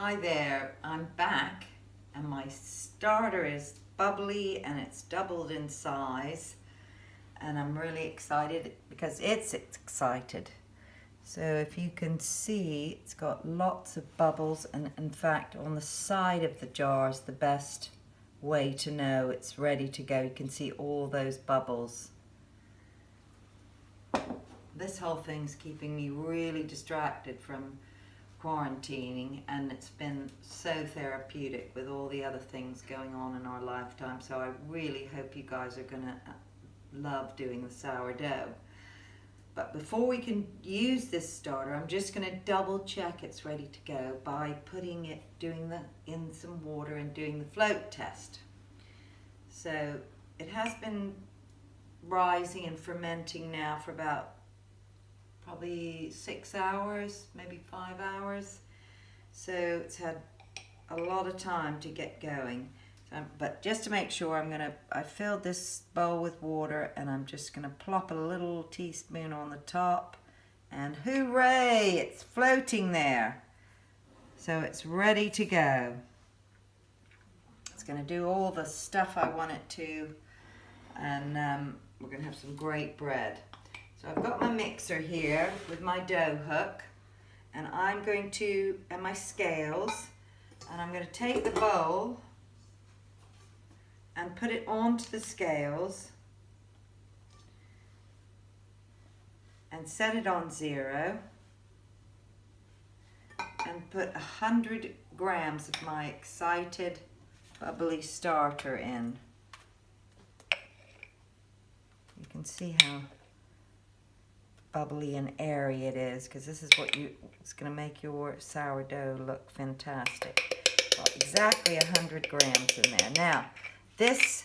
Hi there, I'm back and my starter is bubbly and it's doubled in size and I'm really excited because it's excited. So if you can see, it's got lots of bubbles, and in fact on the side of the jar is the best way to know it's ready to go. You can see all those bubbles. This whole thing's keeping me really distracted from quarantining, and it's been so therapeutic with all the other things going on in our lifetime. So I really hope you guys are gonna love doing the sourdough. But before we can use this starter, I'm just gonna double check it's ready to go by putting it, in some water and doing the float test. So it has been rising and fermenting now for about probably 6 hours, maybe 5 hours. So it's had a lot of time to get going. But just to make sure, I filled this bowl with water and I'm just gonna plop a little teaspoon on the top, and hooray, it's floating there. So it's ready to go. It's gonna do all the stuff I want it to, and we're gonna have some great bread. So I've got my mixer here with my dough hook, and and my scales, and I'm going to take the bowl and put it onto the scales and set it on 0 and put 100 grams of my excited bubbly starter in. You can see how bubbly and airy it is, because this is it's going to make your sourdough look fantastic. Well, exactly 100 grams in there. Now, this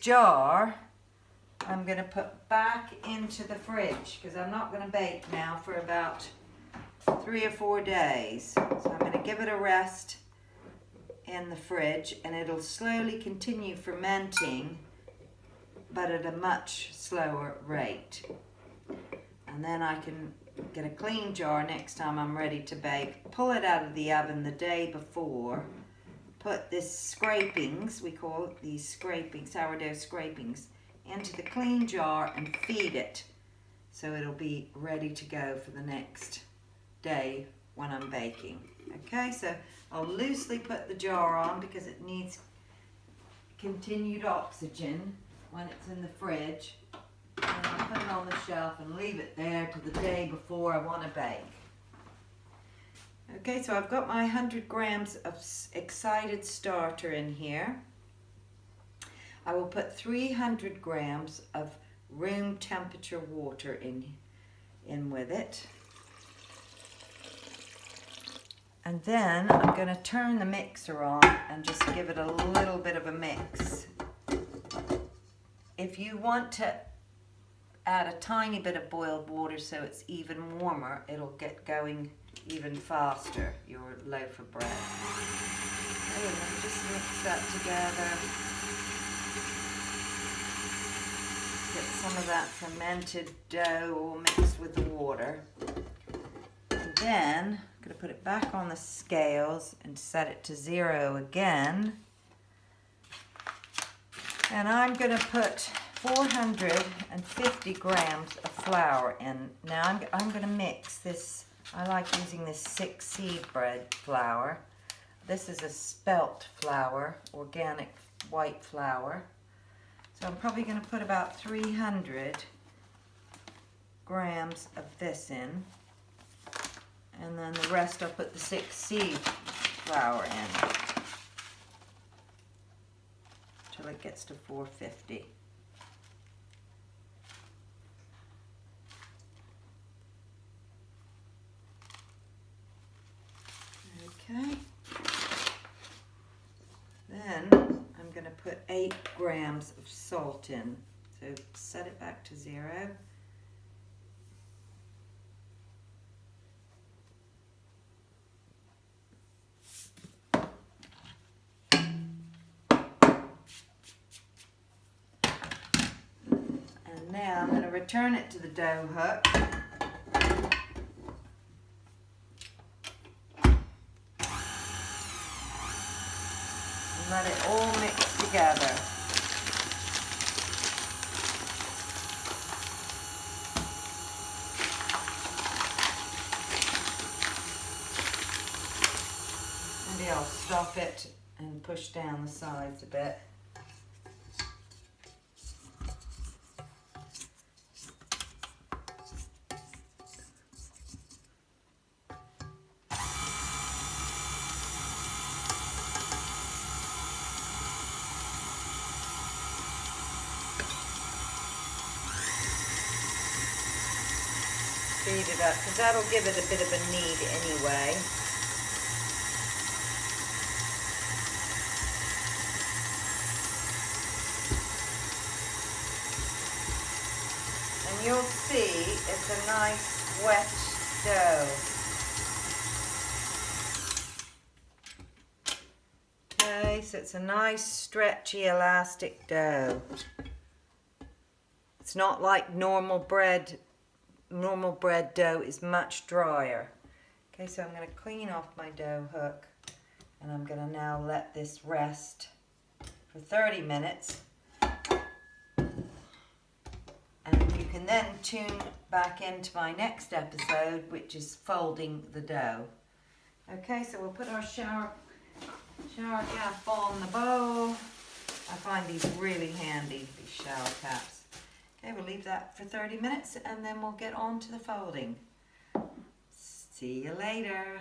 jar I'm going to put back into the fridge, because I'm not going to bake now for about 3 or 4 days. So I'm going to give it a rest in the fridge, and it'll slowly continue fermenting, but at a much slower rate. And then I can get a clean jar next time I'm ready to bake, pull it out of the oven the day before, put this scrapings, we call these scrapings, sourdough scrapings, into the clean jar and feed it, so it'll be ready to go for the next day when I'm baking. Okay, so I'll loosely put the jar on because it needs continued oxygen when it's in the fridge, and I'll put it on the shelf and leave it there to the day before I want to bake. Okay, so I've got my 100 grams of excited starter in here. I will put 300 grams of room temperature water in with it. And then I'm going to turn the mixer on and just give it a little bit of a mix. If you want to add a tiny bit of boiled water so it's even warmer, it'll get going even faster, your loaf of bread. Okay, and then just mix that together. Get some of that fermented dough all mixed with the water. And then I'm going to put it back on the scales and set it to 0 again. And I'm going to put 450 grams of flour in. Now I'm going to mix this. I like using this 6-seed bread flour. This is a spelt flour, organic white flour. So I'm probably going to put about 300 grams of this in. And then the rest I'll put the 6-seed flour in till it gets to 450. Okay. Then I'm going to put 8 grams of salt in. So set it back to 0. Now I'm going to return it to the dough hook. let it all mix together. Maybe I'll stop it and push down the sides a bit. Speed it up, because that'll give it a bit of a knead anyway. And you'll see it's a nice wet dough. Okay, so it's a nice stretchy elastic dough. It's not like normal bread. Normal bread dough is much drier. Okay, so I'm going to clean off my dough hook, and I'm going to now let this rest for 30 minutes. And you can then tune back into my next episode, which is folding the dough. Okay, so we'll put our shower cap on the bowl. I find these really handy, these shower caps. Okay, we'll leave that for 30 minutes and then we'll get on to the folding. See you later.